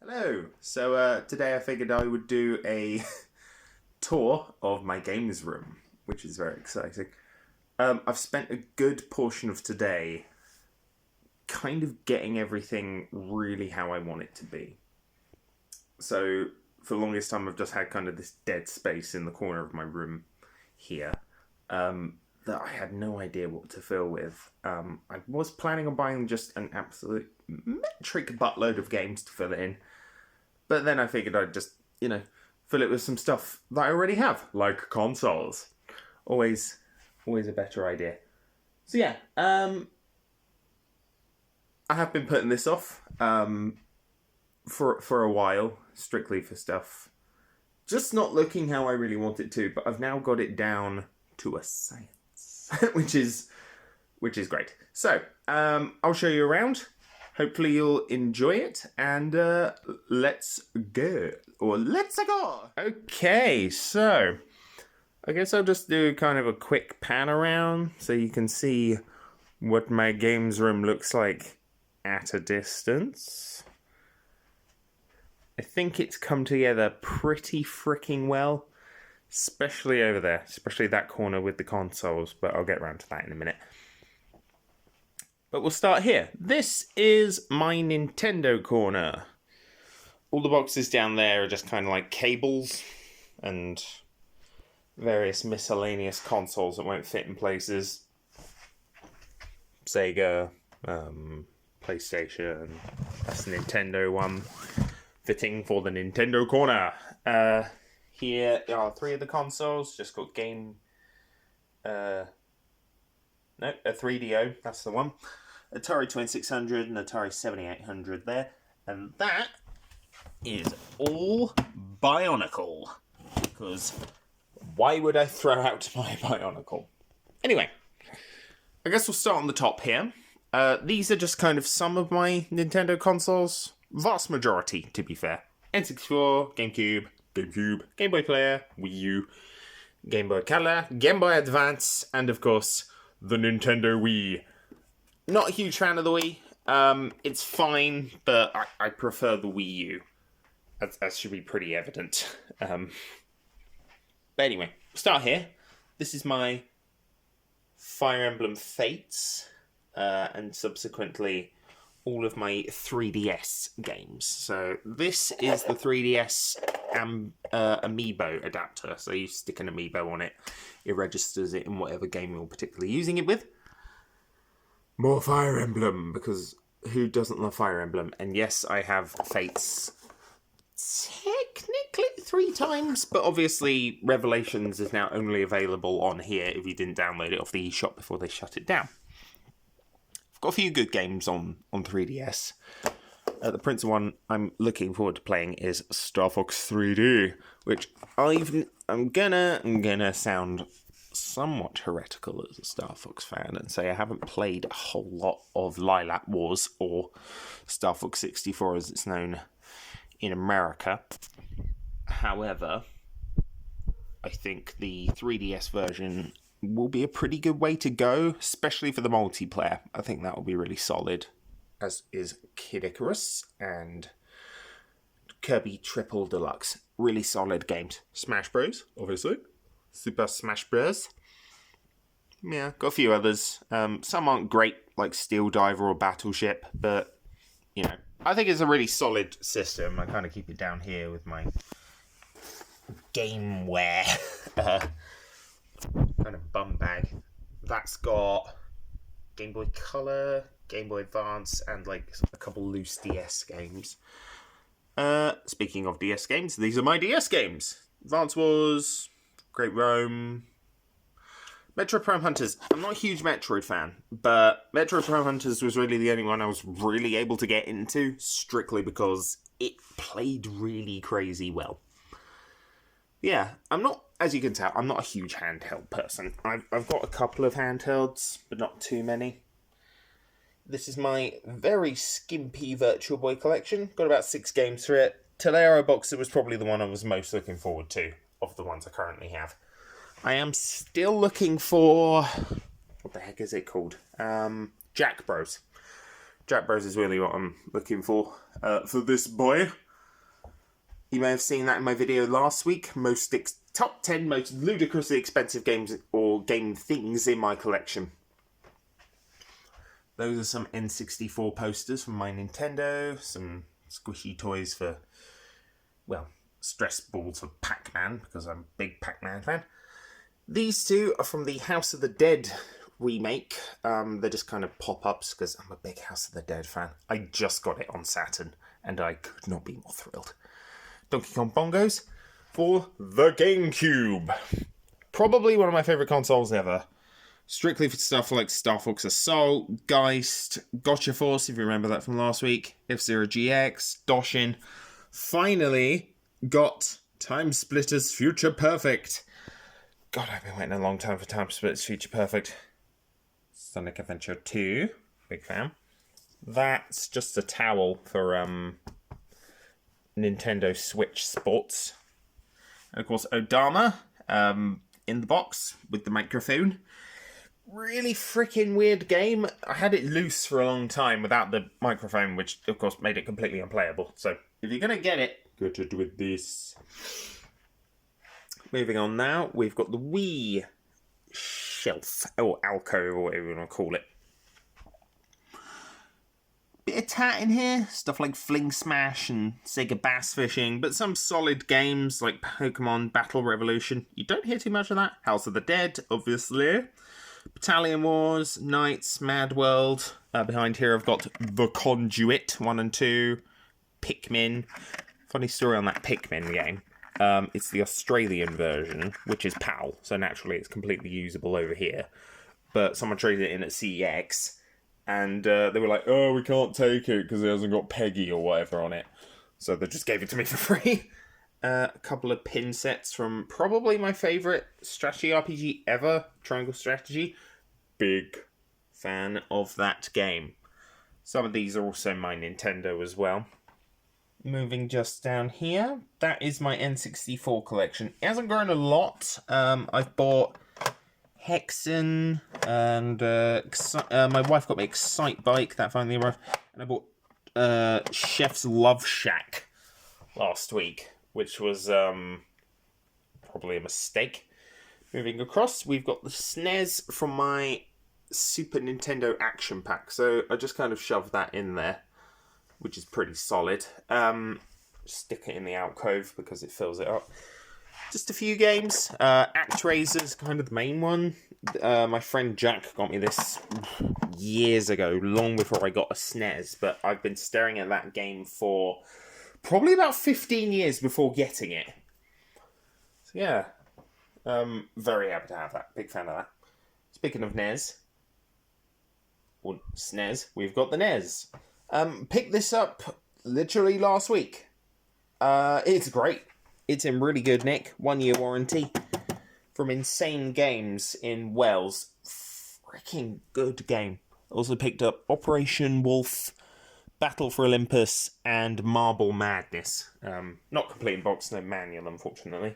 Hello. So today I figured I would do a tour of my games room, which is very exciting. I've spent a good portion of today kind of getting everything really how I want it to be. So for the longest time I've just had kind of this dead space in the corner of my room here that I had no idea what to fill with. I was planning on buying just an absolute metric buttload of games to fill it in. But then I figured I'd just, fill it with some stuff that I already have, like consoles. Always a better idea. So yeah, I have been putting this off for a while, strictly for stuff just not looking how I really want it to, but I've now got it down to a science, which is great. So, I'll show you around. Hopefully you'll enjoy it, and let's go. Okay, so I guess I'll just do kind of a quick pan around so you can see what my games room looks like at a distance. I think it's come together pretty freaking well, especially over there, especially that corner with the consoles, but I'll get around to that in a minute. But we'll start here. This is my Nintendo corner. All the boxes down there are just kind of like cables and various miscellaneous consoles that won't fit in places. Sega, PlayStation, that's the Nintendo one. Fitting for the Nintendo corner. Here are three of the consoles. Just got a 3DO, that's the one. Atari 2600 and Atari 7800 there. And that is all Bionicle. Because why would I throw out my Bionicle? Anyway, I guess we'll start on the top here. These are just kind of some of my Nintendo consoles. Vast majority, to be fair. N64, GameCube, Game Boy Player, Wii U, Game Boy Color, Game Boy Advance, and of course, the Nintendo Wii. Not a huge fan of the Wii. It's fine, but I prefer the Wii U. That should be pretty evident. But anyway, start here. This is my Fire Emblem Fates, and subsequently all of my 3DS games. So this is the 3DS Amiibo adapter. So you stick an Amiibo on it. It registers it in whatever game you're particularly using it with. More Fire Emblem, because who doesn't love Fire Emblem? And yes, I have Fates technically 3 times, but obviously Revelations is now only available on here if you didn't download it off the eShop before they shut it down. I've got a few good games on 3DS. The principal one I'm looking forward to playing is Star Fox 3D, which I'm gonna sound somewhat heretical as a Star Fox fan and say I haven't played a whole lot of Lilac Wars or Star Fox 64 as it's known in America. However, I think the 3DS version will be a pretty good way to go, especially for the multiplayer. I think that will be really solid, as is Kid Icarus and Kirby Triple Deluxe. Really solid games. Smash Bros, obviously. Super Smash Bros. Yeah, got a few others. Some aren't great, like Steel Diver or Battleship, but, I think it's a really solid system. I kind of keep it down here with my GameWare kind of bum bag. That's got Game Boy Color, Game Boy Advance, and like a couple loose DS games. Speaking of DS games, these are my DS games. Advance Wars, Great Rome, Metroid Prime Hunters. I'm not a huge Metroid fan, but Metroid Prime Hunters was really the only one I was really able to get into, strictly because it played really crazy well. Yeah, as you can tell, I'm not a huge handheld person. I've got a couple of handhelds, but not too many. This is my very skimpy Virtual Boy collection. Got about 6 games for it. Tolero Boxer was probably the one I was most looking forward to, of the ones I currently have. I am still looking for... what the heck is it called? Jack Bros. Jack Bros is really what I'm looking for this boy. You may have seen that in my video last week. Top 10 most ludicrously expensive games or game things in my collection. Those are some N64 posters from my Nintendo. Some squishy toys for, well, stress balls for Pac-Man, because I'm a big Pac-Man fan. These two are from the House of the Dead remake. They're just kind of pop-ups because I'm a big House of the Dead fan. I just got it on Saturn and I could not be more thrilled. Donkey Kong Bongos for the GameCube. Probably one of my favourite consoles ever. Strictly for stuff like Star Fox Assault, Geist, Gotcha Force, if you remember that from last week, F-Zero GX, Doshin. Finally got Time Splitters Future Perfect. God, I've been waiting a long time for Time Splitters Future Perfect. Sonic Adventure 2, big fan. That's just a towel for Nintendo Switch Sports. And of course, Odama in the box with the microphone. Really freaking weird game. I had it loose for a long time without the microphone, which of course made it completely unplayable. So if you're going to get it, get it with this. Moving on now, we've got the Wii shelf, or alcove, or whatever you want to call it. Bit of tat in here, stuff like Fling Smash and Sega Bass Fishing, but some solid games like Pokemon Battle Revolution. You don't hear too much of that. House of the Dead, obviously. Battalion Wars, Knights, Mad World. Behind here I've got The Conduit 1 and 2, Pikmin. Funny story on that Pikmin game. It's the Australian version, which is PAL, so naturally it's completely usable over here. But someone traded it in at CEX, and they were like, oh, we can't take it because it hasn't got Peggy or whatever on it. So they just gave it to me for free. A couple of pin sets from probably my favourite strategy RPG ever, Triangle Strategy. Big fan of that game. Some of these are also my Nintendo as well. Moving just down here, that is my N64 collection. It hasn't grown a lot. I've bought Hexen, and my wife got me Excite Bike, that finally arrived. And I bought Chef's Love Shack last week, which was probably a mistake. Moving across, we've got the SNES from my Super Nintendo Action Pack. So I just kind of shoved that in there, which is pretty solid. Stick it in the alcove because it fills it up. Just a few games. ActRaiser's kind of the main one. My friend Jack got me this years ago, long before I got a SNES, but I've been staring at that game for probably about 15 years before getting it. So yeah, very happy to have that. Big fan of that. Speaking of NES, or SNES, we've got the NES. Picked this up literally last week. It's great. It's in really good nick. 1 year warranty from Insane Games in Wales. Freaking good game. Also picked up Operation Wolf, Battle for Olympus, and Marble Madness. Not complete in box, no manual, unfortunately.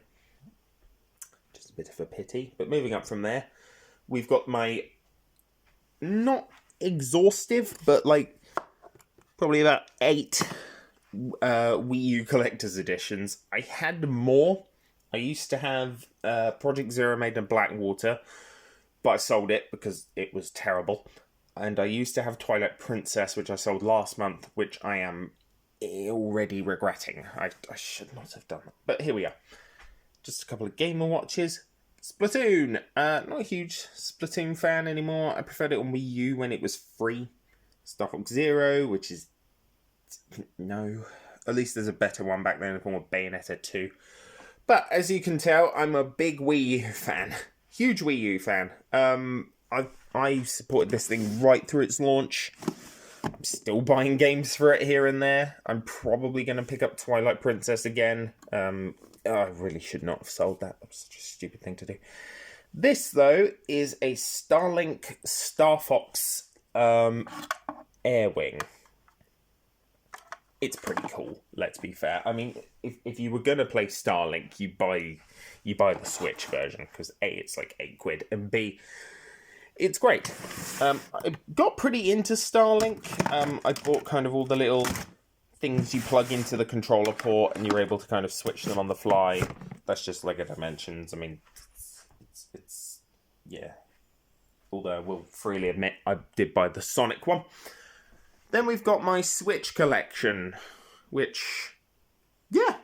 Just a bit of a pity. But moving up from there, we've got my not exhaustive, but like probably about 8 Wii U collector's editions. I had more. I used to have Project Zero made in Blackwater, but I sold it because it was terrible. And I used to have Twilight Princess, which I sold last month, which I am already regretting. I should not have done that. But here we are. Just a couple of Game & Watches. Splatoon. Not a huge Splatoon fan anymore. I preferred it on Wii U when it was free. Star Fox Zero, which is... no. At least there's a better one back then in the form of Bayonetta 2. But as you can tell, I'm a big Wii U fan. Huge Wii U fan. I supported this thing right through its launch. I'm still buying games for it here and there. I'm probably going to pick up Twilight Princess again. I really should not have sold that. That was such a stupid thing to do. This, though, is a Starlink Star Fox Airwing. It's pretty cool, let's be fair. I mean, if you were going to play Starlink, you buy the Switch version, because A, it's like £8, and B, It's great. I got pretty into Starlink. I bought kind of all the little things you plug into the controller port, and you're able to kind of switch them on the fly. That's just Lego Dimensions. I mean, it's yeah. Although I will freely admit I did buy the Sonic one. Then we've got my Switch collection, which, yeah,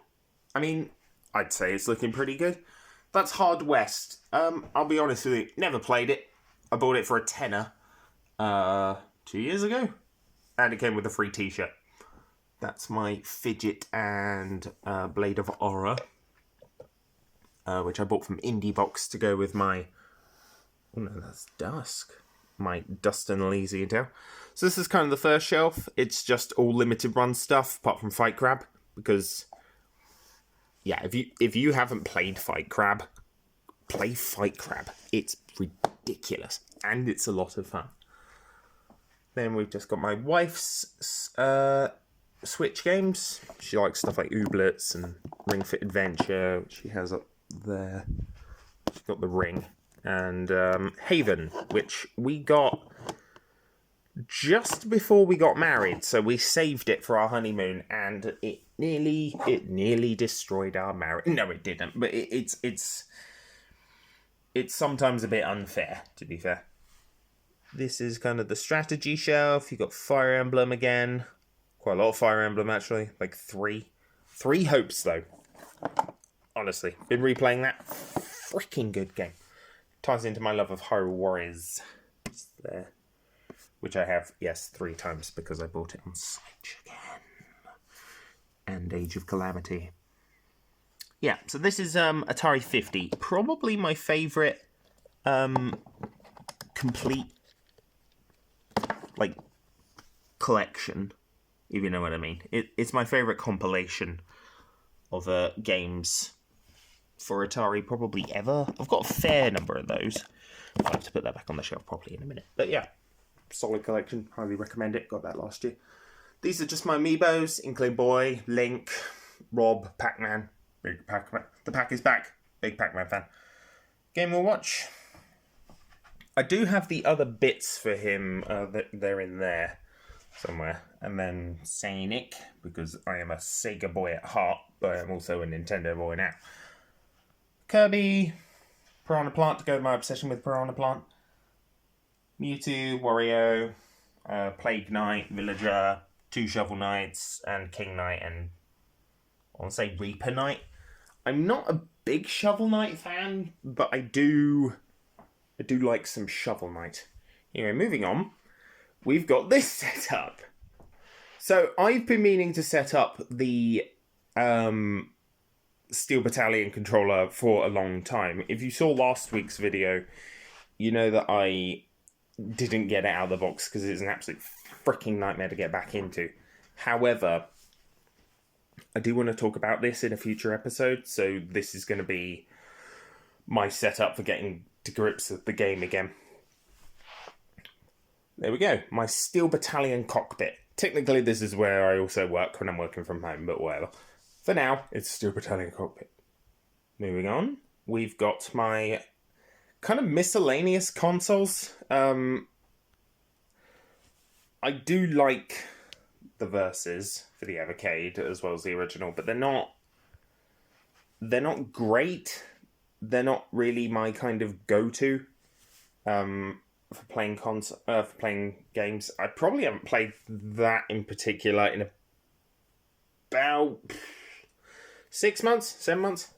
I mean, I'd say it's looking pretty good. That's Hard West. I'll be honest with you, never played it. I bought it for a tenner 2 years ago, and it came with a free t-shirt. That's my Fidget and Blade of Horror, which I bought from Indie Box to go with my... Oh no, that's Dusk. My Dust and Elysian Tale. So this is kind of the first shelf. It's just all limited run stuff, apart from Fight Crab, because... Yeah, if you haven't played Fight Crab, play Fight Crab. It's ridiculous, and it's a lot of fun. Then we've just got my wife's Switch games. She likes stuff like Ooblets and Ring Fit Adventure, which she has up there. She's got the Ring. And Haven, which we got just before we got married, so we saved it for our honeymoon, and it nearly destroyed our marriage. No, it didn't, but it's sometimes a bit unfair, to be fair. This is kind of the strategy shelf. You got Fire Emblem again, quite a lot of Fire Emblem actually, like three hopes though. Honestly, been replaying that. Freaking good game. Ties into my love of Hyrule Warriors. It's there. Which I have, yes, 3 times because I bought it on Switch again. And Age of Calamity. Yeah, so this is Atari 50. Probably my favourite complete collection, if you know what I mean. It's my favourite compilation of games for Atari probably ever. I've got a fair number of those. I'll have to put that back on the shelf properly in a minute. But yeah, solid collection. Highly recommend it. Got that last year. These are just my amiibos. Inkling Boy, Link, Rob, Pac-Man. Big Pac-Man. The Pac is back. Big Pac-Man fan. Game & Watch. I do have the other bits for him. They're in there somewhere. And then Sonic, because I am a Sega boy at heart, but I'm also a Nintendo boy now. Kirby, Piranha Plant to go with my obsession with Piranha Plant. Mewtwo, Wario, Plague Knight, Villager, 2 Shovel Knights, and King Knight, and I want to say Reaper Knight. I'm not a big Shovel Knight fan, but I do like some Shovel Knight. Anyway, moving on, we've got this set up. So I've been meaning to set up the Steel Battalion controller for a long time. If you saw last week's video, you know that I didn't get it out of the box because it's an absolute freaking nightmare to get back into. However, I do want to talk about this in a future episode, so this is going to be my setup for getting to grips with the game again. There we go, my Steel Battalion cockpit. Technically, this is where I also work when I'm working from home, but whatever. For now, it's Steel Battalion cockpit. Moving on, we've got my kind of miscellaneous consoles. I do like the Versus for the Evercade as well as the original, but they're not great. They're not really my kind of go-to for playing games. I probably haven't played that in particular in about 6 months, 7 months.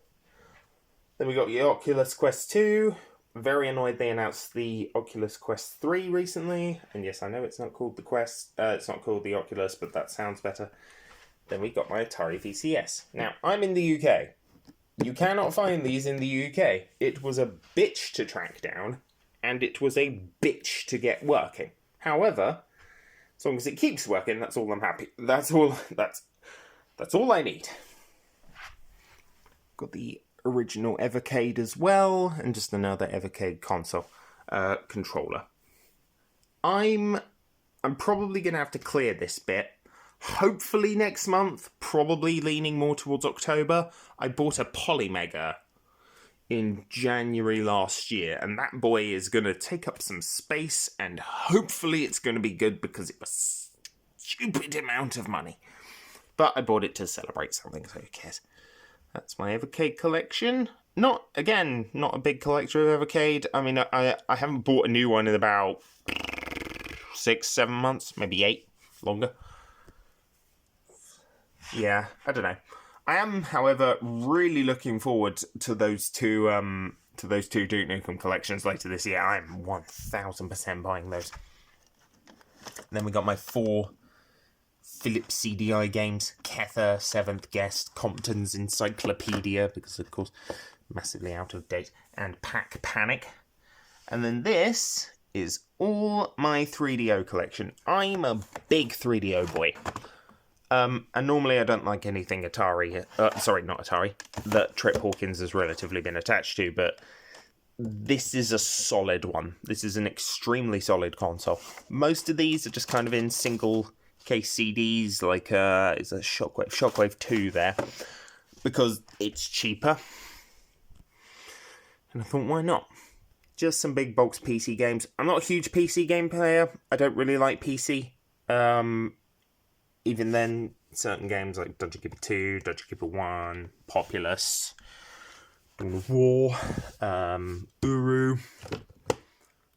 Then we got the Oculus Quest 2. Very annoyed they announced the Oculus Quest 3 recently. And yes, I know it's not called the Quest. It's not called the Oculus, but that sounds better. Then we got my Atari VCS. Now, I'm in the UK. You cannot find these in the UK. It was a bitch to track down, and it was a bitch to get working. However, as long as it keeps working, that's all I'm happy. That's all I need. Got the original Evercade as well, and just another Evercade console controller. I'm probably going to have to clear this bit. Hopefully next month, probably leaning more towards October. I bought a Polymega in January last year, and that boy is going to take up some space, and hopefully it's going to be good because it was a stupid amount of money. But I bought it to celebrate something, so who cares? That's my Evercade collection. Not a big collector of Evercade. I mean, I haven't bought a new one in about 6-7 months, maybe 8, longer. Yeah, I don't know. I am, however, really looking forward to those two Duke Nukem collections later this year. I'm 1000% buying those. And then we got my 4 Philips CDI games: Kether, Seventh Guest, Compton's Encyclopedia, because of course massively out of date, and Pack Panic. And then this is all my 3DO collection. I'm a big 3DO boy. And normally I don't like anything Atari, not Atari, that Trip Hawkins has relatively been attached to, but this is a solid one. This is an extremely solid console. Most of these are just kind of in single case CDs, like it's a Shockwave 2 there, because it's cheaper. And I thought, why not? Just some big box PC games. I'm not a huge PC game player. I don't really like PC. Even then, certain games like Dungeon Keeper 2, Dungeon Keeper 1, Populous, Dawn of War, Uru,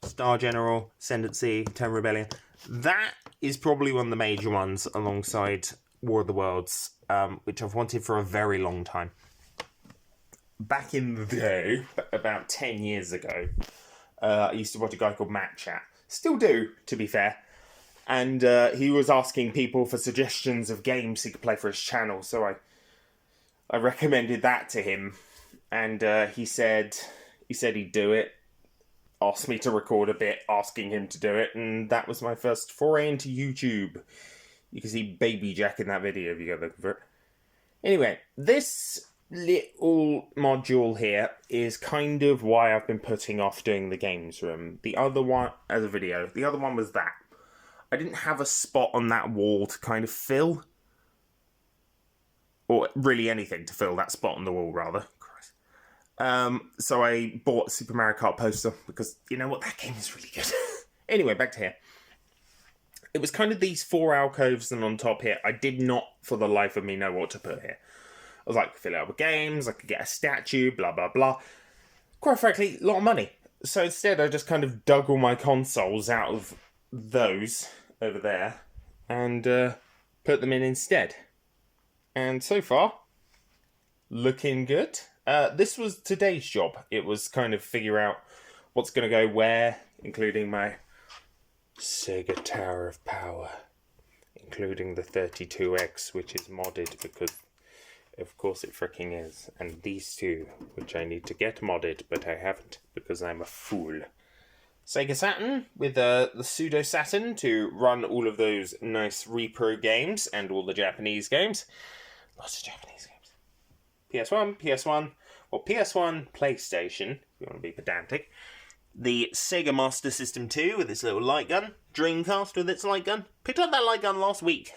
Star General, Ascendancy, Terran Rebellion. That is probably one of the major ones alongside War of the Worlds, which I've wanted for a very long time. Back in the day, about 10 years ago, I used to watch a guy called Matt Chat. Still do, to be fair. And he was asking people for suggestions of games he could play for his channel. So I recommended that to him. And he said he'd do it. Asked me to record a bit, asking him to do it. And that was my first foray into YouTube. You can see Baby Jack in that video if you go looking for it. Anyway, this little module here is kind of why I've been putting off doing the games room. The other one, as a video, the other one was that. I didn't have a spot on that wall to kind of fill. Or really anything to fill that spot on the wall, rather. So I bought Super Mario Kart poster because, you know what, that game is really good. Anyway, back to here. It was kind of these 4 alcoves, and on top here, I did not, for the life of me, know what to put here. I was like, fill it up with games, I could get a statue, blah, blah, blah. Quite frankly, a lot of money. So instead, I just kind of dug all my consoles out of those over there and put them in instead. And so far, looking good. This was today's job. It was kind of figure out what's going to go where, including my Sega Tower of Power, including the 32X, which is modded because, of course, it fricking is. And these two, which I need to get modded, but I haven't because I'm a fool. Sega Saturn with the pseudo Saturn to run all of those nice repro games and all the Japanese games. Lots of Japanese games. PS1, PlayStation, if you want to be pedantic. The Sega Master System 2 with its little light gun. Dreamcast with its light gun. Picked up that light gun last week.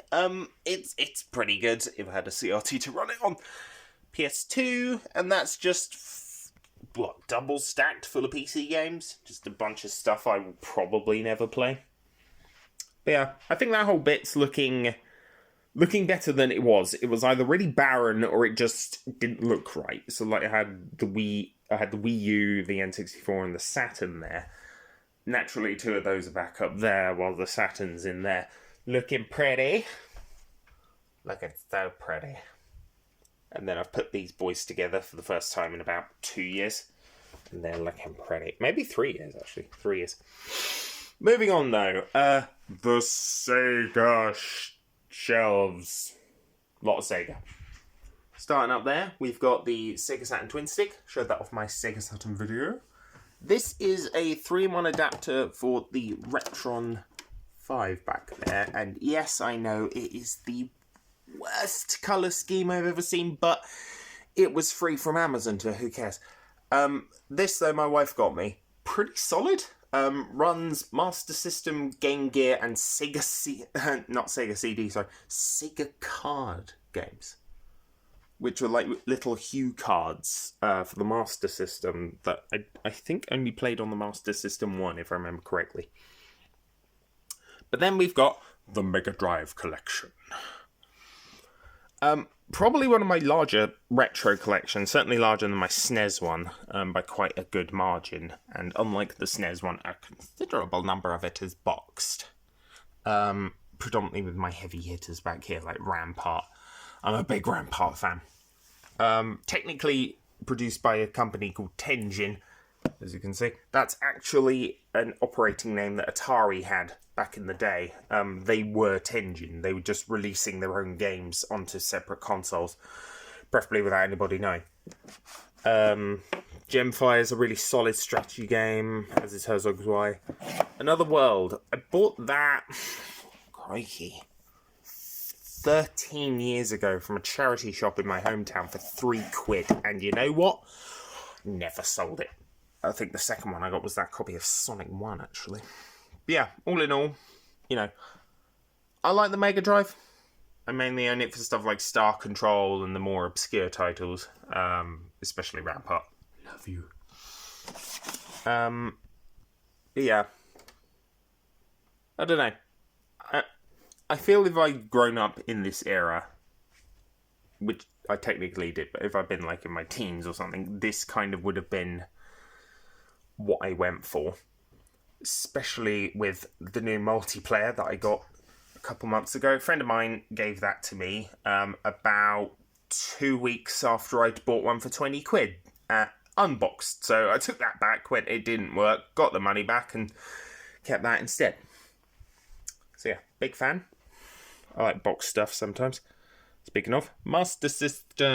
It's pretty good if I had a CRT to run it on. PS2, and that's just double stacked full of PC games. Just a bunch of stuff I will probably never play. But yeah, I think that whole bit's looking better than it was. It was either really barren or it just didn't look right. So like I had the Wii U, the N64 and the Saturn there. Naturally 2 of those are back up there while the Saturn's in there. Looking pretty. Looking so pretty. And then I've put these boys together for the first time in about 2 years. And they're looking pretty. Maybe 3 years, actually. 3 years. Moving on, though. The Sega shelves. A lot of Sega. Starting up there, we've got the Sega Saturn Twin Stick. Showed that off my Sega Saturn video. This is a 3-in-1 adapter for the Retron 5 back there. And yes, I know it is the worst colour scheme I've ever seen, but it was free from Amazon, so who cares? This, though, my wife got me. Pretty solid. Runs Master System, Game Gear, and Sega Card games. which were like little hue cards for the Master System that I think only played on the Master System 1, if I remember correctly. But then we've got the Mega Drive collection. Probably one of my larger retro collections, certainly larger than my SNES one, by quite a good margin. And unlike the SNES one, a considerable number of it is boxed. Predominantly with my heavy hitters back here, like Rampart. I'm a big Rampart fan. Technically produced by a company called Tenjin, as you can see. That's actually an operating name that Atari had back in the day. They were Tenjin. They were just releasing their own games onto separate consoles, preferably without anybody knowing. Gemfire is a really solid strategy game, as is Herzog's Y. Another World. I bought that, crikey, 13 years ago from a charity shop in my hometown for £3. And you know what? Never sold it. I think the second one I got was that copy of Sonic 1, actually. But yeah, all in all, you know, I like the Mega Drive. I mainly own it for stuff like Star Control and the more obscure titles, especially Rampart. Love you. But yeah, I don't know. I feel if I'd grown up in this era, which I technically did, but if I'd been like in my teens or something, this kind of would have been what I went for. Especially with the new multiplayer that I got a couple months ago. A friend of mine gave that to me about 2 weeks after I'd bought one for £20, unboxed. So I took that back when it didn't work, got the money back and kept that instead. So yeah, big fan. I like box stuff sometimes. Speaking of, Master System.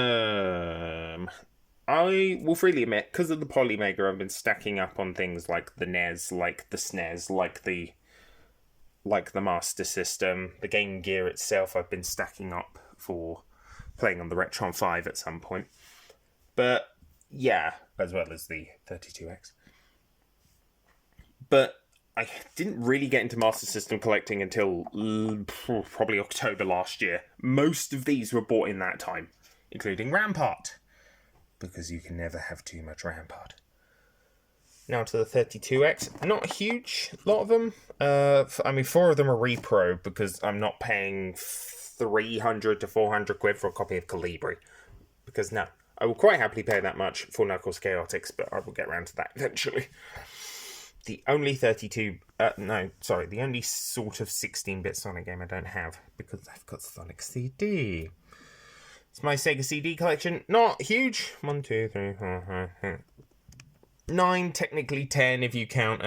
I will freely admit, because of the Polymega, I've been stacking up on things like the NES, like the SNES, like the Master System. The Game Gear itself I've been stacking up for playing on the Retron 5 at some point. But yeah, as well as the 32X. But I didn't really get into Master System collecting until probably October last year. Most of these were bought in that time, including Rampart, because you can never have too much Rampart. Now to the 32X. Not a huge lot of them. 4 of them are repro, because I'm not paying 300 to 400 quid for a copy of Calibri. Because no, I will quite happily pay that much for Knuckles Chaotix, but I will get around to that eventually. The only the only sort of 16-bit Sonic game I don't have, because I've got Sonic CD. It's my Sega CD collection. Not huge. 1, 2, 3, 4, 5, 9, technically 10 if you count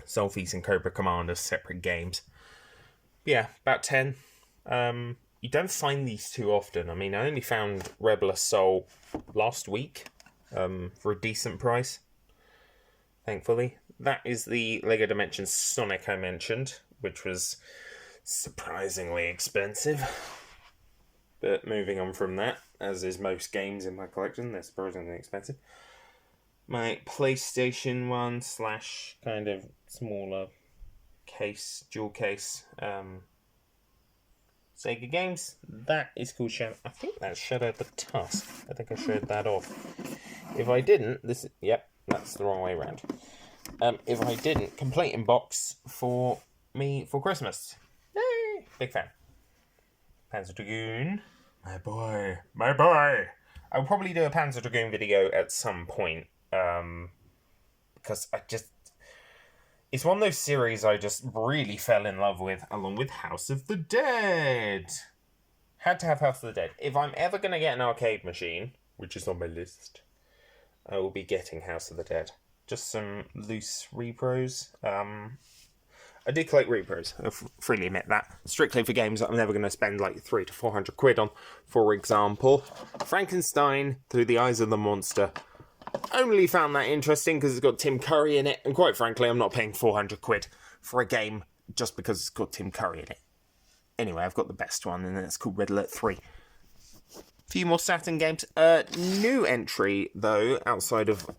Selfies and Cobra Commander separate games. Yeah, about 10. You don't find these too often. I mean, I only found Rebel Assault last week for a decent price. Thankfully. That is the LEGO Dimensions Sonic I mentioned, which was surprisingly expensive. But moving on from that, as is most games in my collection, they're surprisingly expensive. My PlayStation 1 / kind of smaller case, dual case, Sega games. That is called Shadow. I think that's Shadow the Tusk. I think I showed that off. If I didn't, yep, that's the wrong way around. If I didn't, complete in box for me for Christmas. Yay! Big fan. Panzer Dragoon. My boy. I'll probably do a Panzer Dragoon video at some point. Because it's one of those series I just really fell in love with, along with House of the Dead. Had to have House of the Dead. If I'm ever going to get an arcade machine, which is on my list, I will be getting House of the Dead. Just some loose repros. I do collect repros, I'll freely admit that. Strictly for games that I'm never going to spend like 300 to 400 quid on. For example, Frankenstein Through the Eyes of the Monster. Only found that interesting because it's got Tim Curry in it, and quite frankly, I'm not paying 400 quid for a game just because it's got Tim Curry in it. Anyway, I've got the best one, and it's called Red Alert 3. Few more Saturn games. New entry, though, outside of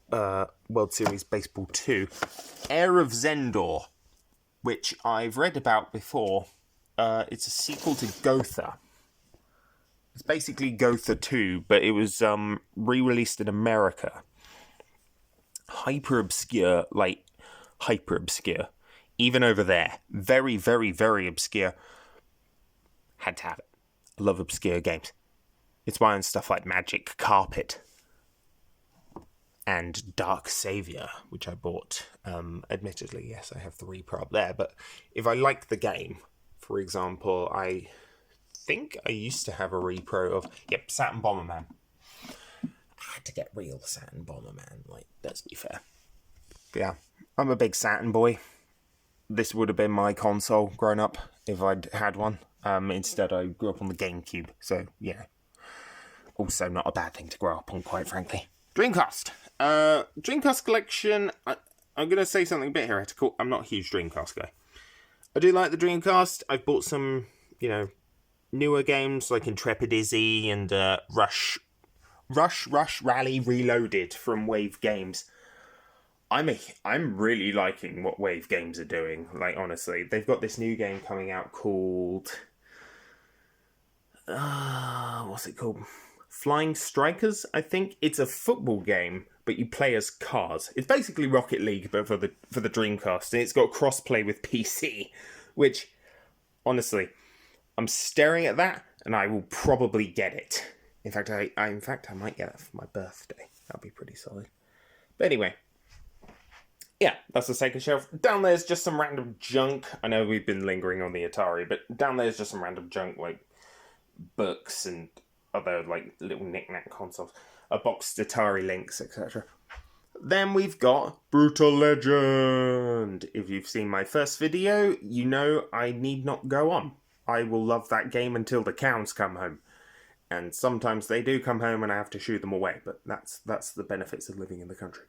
World Series Baseball 2, Heir of Zendor, which I've read about before. It's a sequel to Gotha. It's basically Gotha 2, but it was re-released in America. Hyper obscure. Even over there. Very, very, very obscure. Had to have it. I love obscure games. It's why on stuff like Magic Carpet and Dark Savior, which I bought. Admittedly, yes, I have the repro up there, but if I like the game, for example, I think I used to have a repro of, Saturn Bomberman. I had to get real Saturn Bomberman, let's be fair. But yeah, I'm a big Saturn boy. This would have been my console growing up if I'd had one. Instead, I grew up on the GameCube, so yeah. Also not a bad thing to grow up on, quite frankly. Dreamcast. Dreamcast collection, I'm going to say something a bit heretical. I'm not a huge Dreamcast guy. I do like the Dreamcast. I've bought some, newer games like Intrepid Izzy and Rush Rally Reloaded from Wave Games. I'm really liking what Wave Games are doing. Honestly, they've got this new game coming out called what's it called? Flying Strikers, I think. It's a football game, but you play as cars. It's basically Rocket League, but for the Dreamcast, and it's got crossplay with PC, which, honestly, I'm staring at that, and I will probably get it. In fact, I might get it for my birthday. That'll be pretty solid. But anyway, yeah, that's the Sega shelf. Down there's just some random junk. I know we've been lingering on the Atari, but down there's just some random junk, like books and other little knick-knack consoles, a boxed Atari Lynx, etc. Then we've got Brutal Legend. If you've seen my first video, you know I need not go on. I will love that game until the cows come home. And sometimes they do come home and I have to shoo them away, but that's the benefits of living in the country.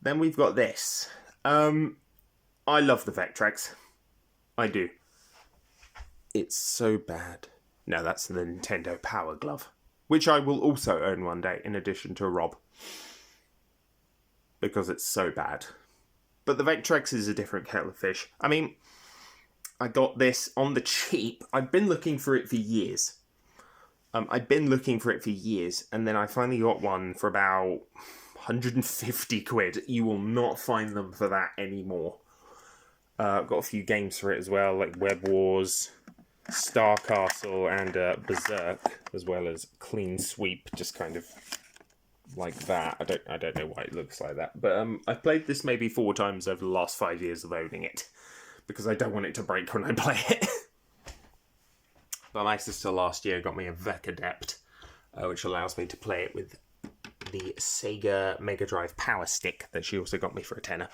Then we've got this. I love the Vectrex. I do. It's so bad. No, that's the Nintendo Power Glove, which I will also own one day, in addition to Rob. Because it's so bad. But the Vectrex is a different kettle of fish. I mean, I got this on the cheap. I've been looking for it for years. And then I finally got one for about 150 quid. You will not find them for that anymore. I've got a few games for it as well, like Web Wars, Star Castle, and Berserk, as well as Clean Sweep, just kind of like that. I don't know why it looks like that, but I've played this maybe 4 times over the last 5 years of owning it, because I don't want it to break when I play it. But my sister last year got me a Vec Adept, which allows me to play it with the Sega Mega Drive Power Stick that she also got me for a tenner.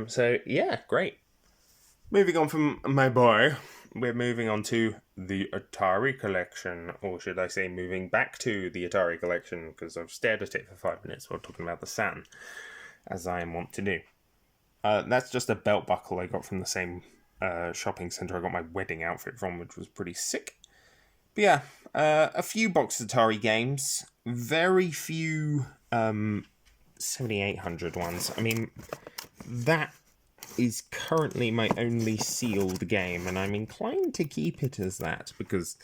So yeah, great. Moving on from my boy, we're moving on to the Atari collection, or should I say moving back to the Atari collection, because I've stared at it for 5 minutes while talking about the Saturn, as I am wont to do. That's just a belt buckle I got from the same shopping centre I got my wedding outfit from, which was pretty sick. But yeah, a few box Atari games, very few 7800 ones. I mean, that is currently my only sealed game, and I'm inclined to keep it as that, because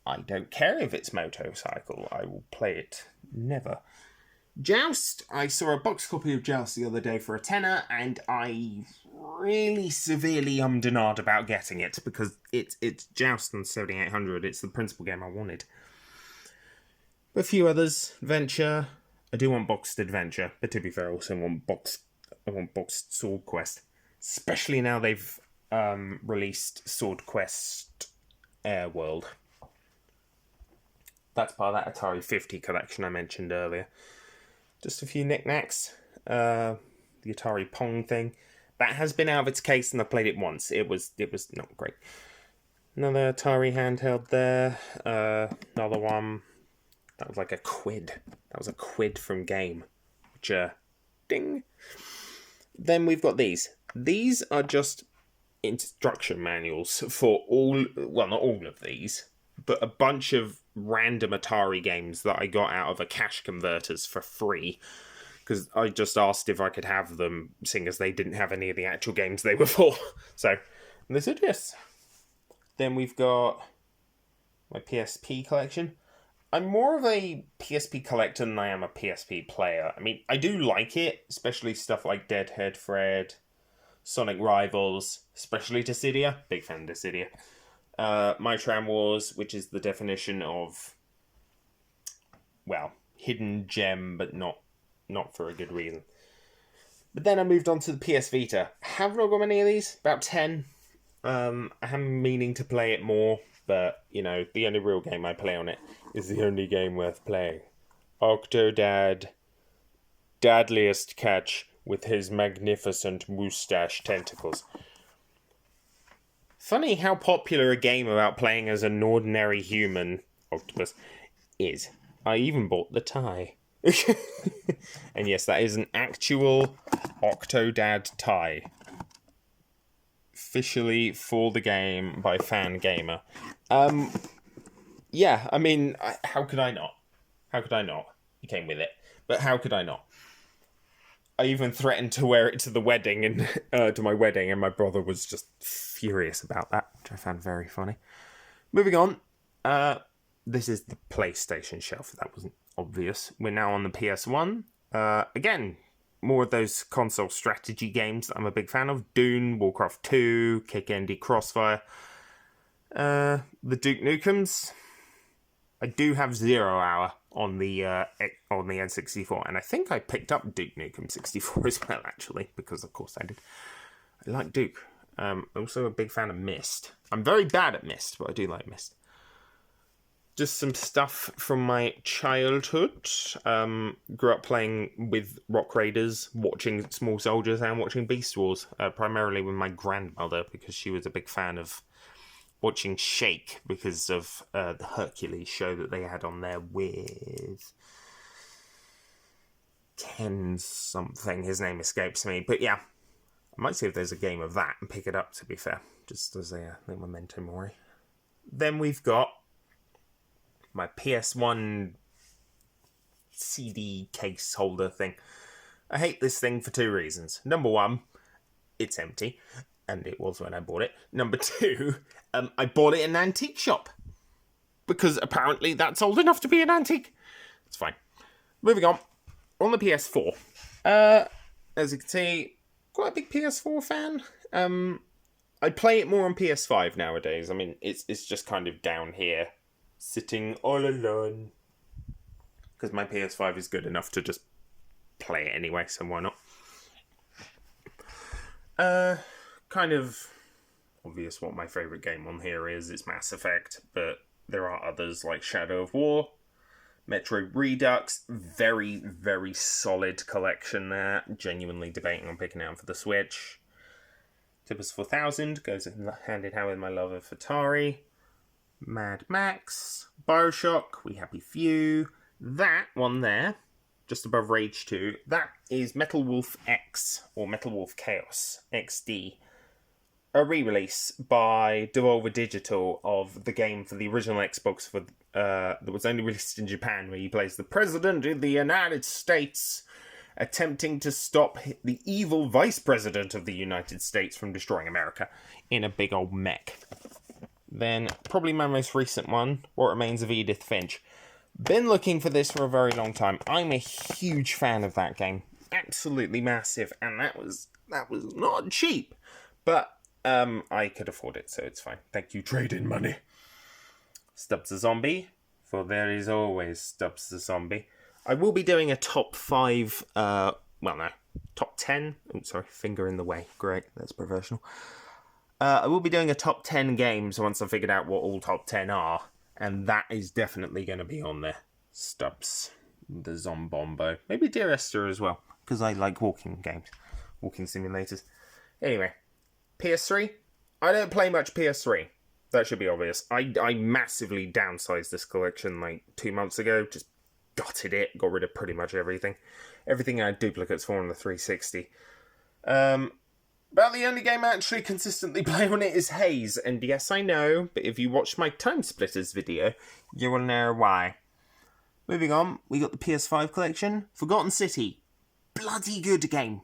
I don't care if it's Motorcycle, I will play it never. Joust, I saw a box copy of Joust the other day for a tenner, and I really severely and ahed about getting it, because it's Joust on 7800, it's the principal game I wanted. But a few others, Venture, I do want boxed Adventure, but to be fair, I also want boxed Sword Quest. Especially now they've released Sword Quest Air World. That's part of that Atari 50 collection I mentioned earlier. Just a few knickknacks. The Atari Pong thing. That has been out of its case and I played it once. It was not great. Another Atari handheld there. Another one. That was like a quid. That was a quid from Game. Which, ding. Then we've got these. These are just instruction manuals for not all of these, but a bunch of random Atari games that I got out of a cash converters for free, because I just asked if I could have them, seeing as they didn't have any of the actual games they were for. So, they said yes. Then we've got my PSP collection. I'm more of a PSP collector than I am a PSP player. I mean, I do like it, especially stuff like Deadhead Fred, Sonic Rivals, especially Dissidia. Big fan of Dissidia. My Tram Wars, which is the definition of, well, hidden gem, but not for a good reason. But then I moved on to the PS Vita. Have not got many of these, about 10. I am meaning to play it more, but, you know, the only real game I play on it is the only game worth playing. Octodad, Dadliest Catch with his magnificent moustache tentacles. Funny how popular a game about playing as an ordinary human octopus is. I even bought the tie. And yes, that is an actual Octodad tie. Officially for the game by Fan Gamer. Yeah, I mean, how could I not? How could I not? He came with it. But how could I not? I even threatened to wear it to the wedding and to my wedding, and my brother was just furious about that, which I found very funny. Moving on, this is the PlayStation shelf. That wasn't obvious. We're now on the PS1. Again, more of those console strategy games that I'm a big fan of. Dune, Warcraft 2, Kick Andy Crossfire, the Duke Nukems. I do have 0 Hour on the N64, and I think I picked up Duke Nukem 64 as well, actually, because of course I did. I like Duke. Also a big fan of Myst. I'm very bad at Myst, but I do like Myst. Just some stuff from my childhood. Grew up playing with Rock Raiders, watching Small Soldiers, and watching Beast Wars, primarily with my grandmother, because she was a big fan of watching Shake because of the Hercules show that they had on there with Ken something. His name escapes me. But yeah, I might see if there's a game of that and pick it up, to be fair, just as a little memento mori. Then we've got my PS1 CD case holder thing. I hate this thing for 2 reasons. Number 1, it's empty. And it was when I bought it. Number 2, I bought it in an antique shop. Because apparently that's old enough to be an antique. It's fine. Moving on. On the PS4. As you can see, quite a big PS4 fan. I play it more on PS5 nowadays. I mean, it's just kind of down here. Sitting all alone. Because my PS5 is good enough to just play it anyway, so why not? Kind of obvious what my favourite game on here is. It's Mass Effect, but there are others like Shadow of War, Metroid Redux. Very, very solid collection there. Genuinely debating on picking it up for the Switch. Tippers 4000 goes hand in hand with my love of Atari. Mad Max, Bioshock, We Happy Few. That one there, just above Rage 2, that is Metal Wolf X, or Metal Wolf Chaos XD. A re-release by Devolver Digital of the game for the original Xbox that was only released in Japan, where you play as the President of the United States attempting to stop the evil Vice President of the United States from destroying America in a big old mech. Then, probably my most recent one, What Remains of Edith Finch. Been looking for this for a very long time. I'm a huge fan of that game. Absolutely massive. And that was not cheap. But I could afford it, so it's fine. Thank you, trade-in money. Stubbs the Zombie, for there is always Stubbs the Zombie. I will be doing a top 5, top 10. Oh, sorry, finger in the way. Great, that's professional. I will be doing a top 10 games once I've figured out what all top 10 are. And that is definitely going to be on there. Stubbs, the Zombombo. Maybe Dear Esther as well, because I like walking games. Walking simulators. Anyway, PS3. I don't play much PS3. That should be obvious. I massively downsized this collection like 2 months ago. Just gutted it. Got rid of pretty much everything. Everything I had duplicates for on the 360. About the only game I actually consistently play on it is Haze. And yes, I know, but if you watch my Time Splitters video, you will know why. Moving on, we got the PS5 collection. Forgotten City. Bloody good game.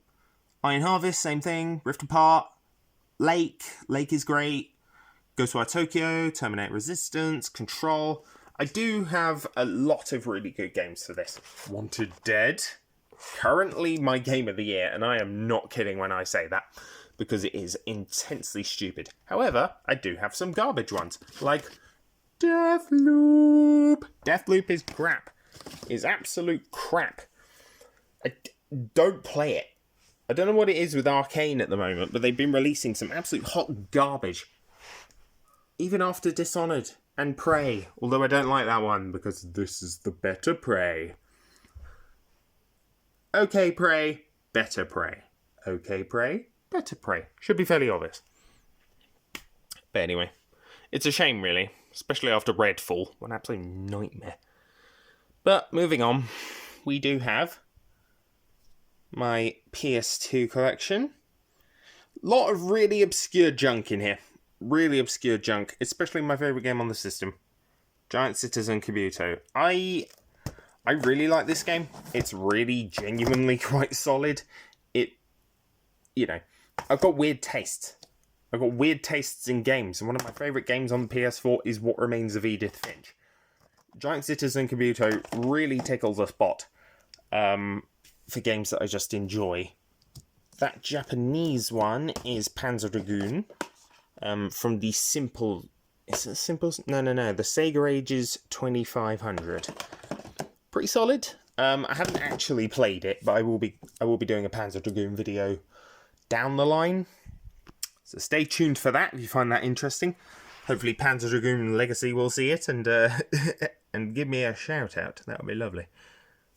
Iron Harvest, same thing. Rift Apart. Lake is great. Ghostwire Tokyo, Terminator Resistance, Control. I do have a lot of really good games for this. Wanted Dead, currently my game of the year, and I am not kidding when I say that, because it is intensely stupid. However, I do have some garbage ones, like Deathloop. Deathloop is crap. It's absolute crap. Don't play it. I don't know what it is with Arcane at the moment, but they've been releasing some absolute hot garbage. Even after Dishonored and Prey, although I don't like that one because this is the better Prey. Okay, Prey, better Prey. Okay, Prey, better Prey. Should be fairly obvious. But anyway, it's a shame really, especially after Redfall, an absolute nightmare. But moving on, we do have my PS2 collection. Lot of really obscure junk in here. Really obscure junk, especially my favourite game on the system, Giant Citizen Kabuto. I really like this game. It's really genuinely quite solid. I've got weird tastes. I've got weird tastes in games, and one of my favourite games on the PS4 is What Remains of Edith Finch. Giant Citizen Kabuto really tickles a spot for games that I just enjoy. That Japanese one is Panzer Dragoon. From the Simple... Is it Simple? No. The Sega Ages 2500. Pretty solid. I haven't actually played it, but I will be doing a Panzer Dragoon video down the line. So stay tuned for that if you find that interesting. Hopefully Panzer Dragoon Legacy will see it and and give me a shout out. That would be lovely.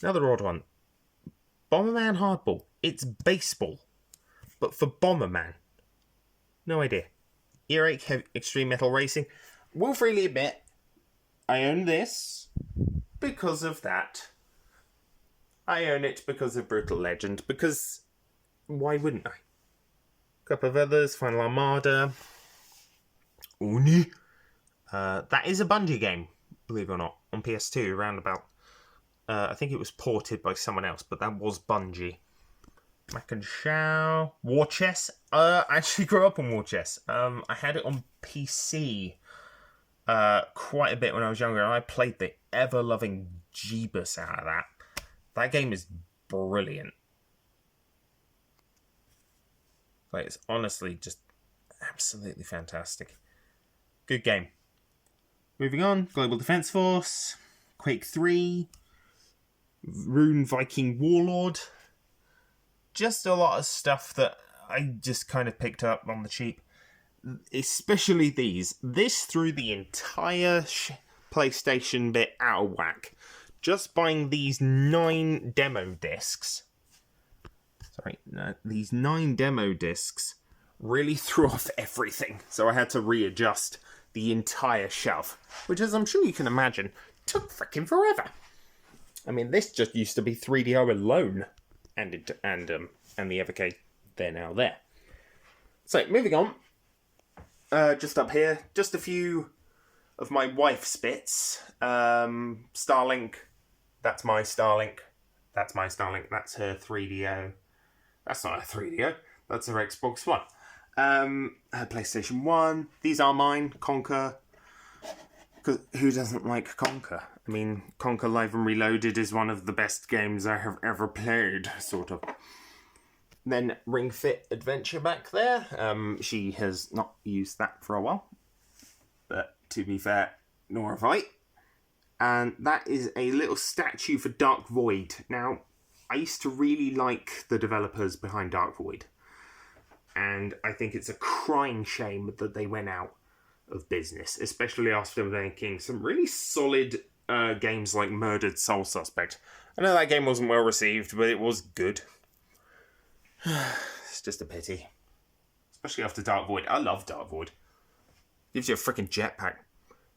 Another odd one. Bomberman Hardball. It's baseball, but for Bomberman. No idea. Earache Extreme Metal Racing. Will freely admit, I own this because of that. I own it because of Brutal Legend, because why wouldn't I? A couple of others, Final Armada, Oni. That is a Bungie game, believe it or not, on PS2, around about... I think it was ported by someone else, but that was Bungie. Mac and Shao. War Chess. I actually grew up on War Chess. I had it on PC quite a bit when I was younger, and I played the ever-loving Jeebus out of that. That game is brilliant. Like, it's honestly just absolutely fantastic. Good game. Moving on. Global Defense Force. Quake 3. Rune Viking Warlord. Just a lot of stuff that I just kind of picked up on the cheap. Especially these. This threw the entire PlayStation bit out of whack. Just buying these 9 demo discs. These 9 demo discs really threw off everything. So I had to readjust the entire shelf. Which, as I'm sure you can imagine, took freaking forever. I mean, this just used to be 3DO alone. And the Evercade, they're now there. So, moving on. Just up here, just a few of my wife's bits. Starlink. That's my Starlink. That's my Starlink. That's her 3DO. That's not her 3DO. That's her Xbox One. Her PlayStation 1. These are mine. Conquer. Because who doesn't like Conquer? I mean, Conquer Live and Reloaded is one of the best games I have ever played, sort of. Then Ring Fit Adventure back there. She has not used that for a while. But to be fair, nor have I. And that is a little statue for Dark Void. Now, I used to really like the developers behind Dark Void. And I think it's a crying shame that they went out of business, especially after making some really solid games like Murdered Soul Suspect. I know that game wasn't well received, but it was good. It's just a pity. Especially after Dark Void. I love Dark Void. Gives you a freaking jetpack.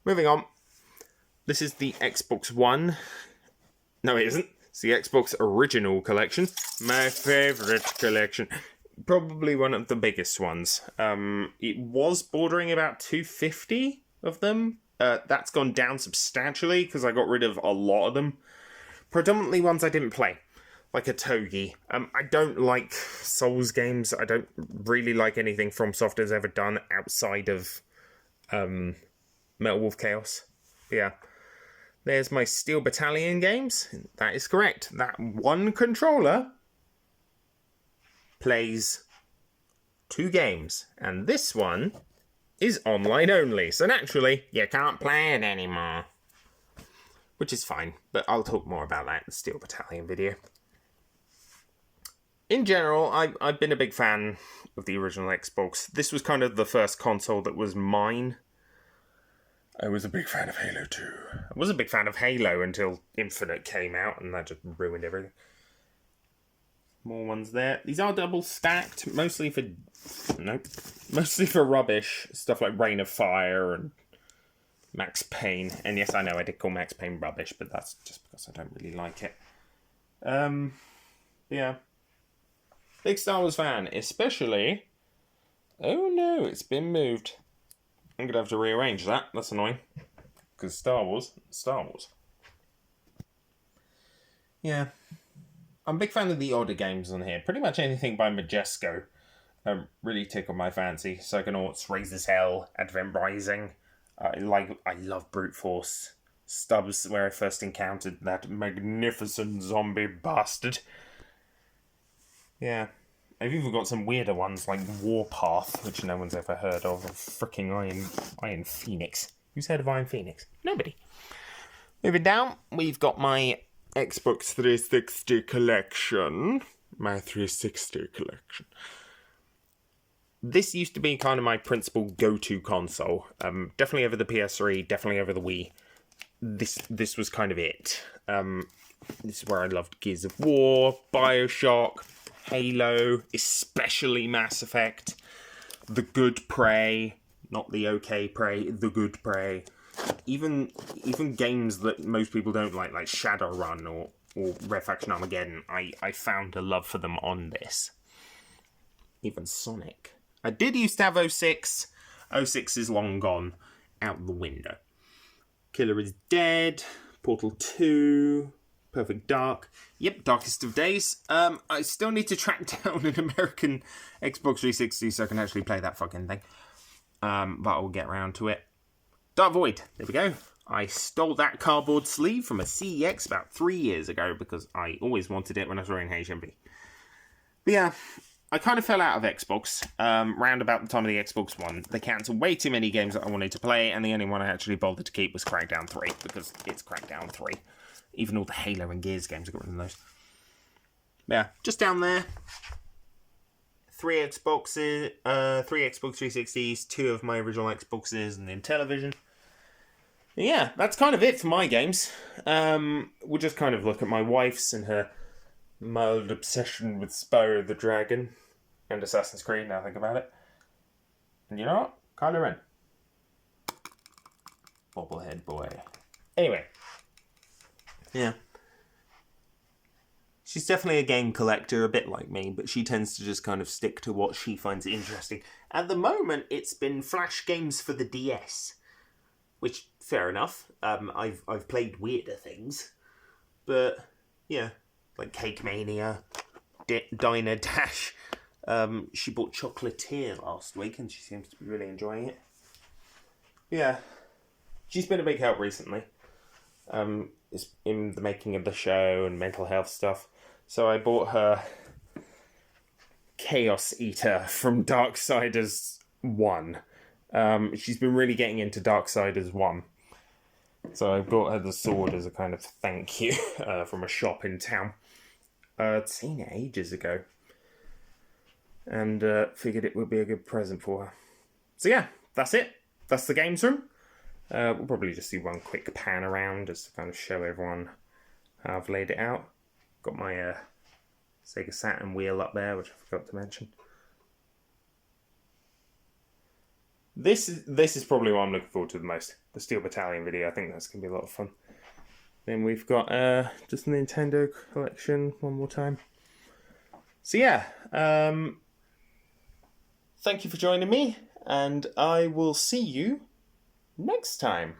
Moving on. This is the Xbox One. No, it isn't. It's the Xbox Original Collection. My favourite collection. Probably one of the biggest ones. It was bordering about 250 of them. That's gone down substantially because I got rid of a lot of them. Predominantly ones I didn't play. Like a Togi. I don't like Souls games. I don't really like anything FromSoft has ever done outside of Metal Wolf Chaos. Yeah. There's my Steel Battalion games. That is correct. That one controller plays 2 games. And this one is online only. So naturally, you can't play it anymore. Which is fine. But I'll talk more about that in the Steel Battalion video. In general, I've been a big fan of the original Xbox. This was kind of the first console that was mine. I was a big fan of Halo 2. I was a big fan of Halo until Infinite came out, and that just ruined everything. More ones there. These are double stacked, mostly for rubbish. Stuff like Reign of Fire and Max Payne. And yes, I know I did call Max Payne rubbish, but that's just because I don't really like it. Yeah. Big Star Wars fan, especially... Oh no, it's been moved. I'm going to have to rearrange that. That's annoying. Because Star Wars. Yeah. I'm a big fan of the older games on here. Pretty much anything by Majesco really tickle my fancy. Psychonauts, Razor's Hell, Advent Rising. I love Brute Force. Stubbs, where I first encountered that magnificent zombie bastard. Yeah. I've even got some weirder ones like Warpath, which no one's ever heard of, or fricking Iron Phoenix. Who's heard of Iron Phoenix? Nobody. Moving down, we've got my Xbox 360 collection. My 360 collection. This used to be kind of my principal go-to console. Definitely over the PS3, definitely over the Wii. This was kind of it. This is where I loved Gears of War, Bioshock, Halo, especially Mass Effect, The Good Prey, not the okay Prey, The Good Prey. Even games that most people don't like Shadowrun or Red Faction Armageddon, I found a love for them on this. Even Sonic. I did used to have 06. 06 is long gone out the window. Killer is Dead, Portal 2... Perfect Dark. Yep, Darkest of Days. I still need to track down an American Xbox 360 so I can actually play that fucking thing. But I'll get around to it. Dark Void. There we go. I stole that cardboard sleeve from a CEX about 3 years ago because I always wanted it when I was in HMV. But yeah, I kind of fell out of Xbox round about the time of the Xbox One. They cancelled way too many games that I wanted to play, and the only one I actually bothered to keep was Crackdown 3 because it's Crackdown 3. Even all the Halo and Gears games, I got rid of those. Yeah, just down there. 3 Xboxes, 3 Xbox 360s, 2 of my original Xboxes, and then television. Yeah, that's kind of it for my games. We'll just kind of look at my wife's and her mild obsession with Spyro the Dragon and Assassin's Creed, now I think about it. And you know what? Kylo Ren. Bobblehead boy. Anyway. Yeah. She's definitely a game collector, a bit like me, but she tends to just kind of stick to what she finds interesting. At the moment, it's been Flash games for the DS, which, fair enough. I've played weirder things, but yeah, like Cake Mania, Diner Dash. She bought Chocolatier last week, and she seems to be really enjoying it. Yeah, she's been a big help recently. Is in the making of the show and mental health stuff. So I bought her Chaos Eater from Darksiders 1. She's been really getting into Darksiders 1. So I bought her the sword as a kind of thank you from a shop in town. I'd seen it ages ago. And figured it would be a good present for her. So yeah, that's it. That's the games room. We'll probably just do one quick pan around just to kind of show everyone how I've laid it out. Got my Sega Saturn wheel up there, which I forgot to mention. This is probably what I'm looking forward to the most. The Steel Battalion video. I think that's going to be a lot of fun. Then we've got just the Nintendo collection one more time. So yeah, thank you for joining me, and I will see you next time.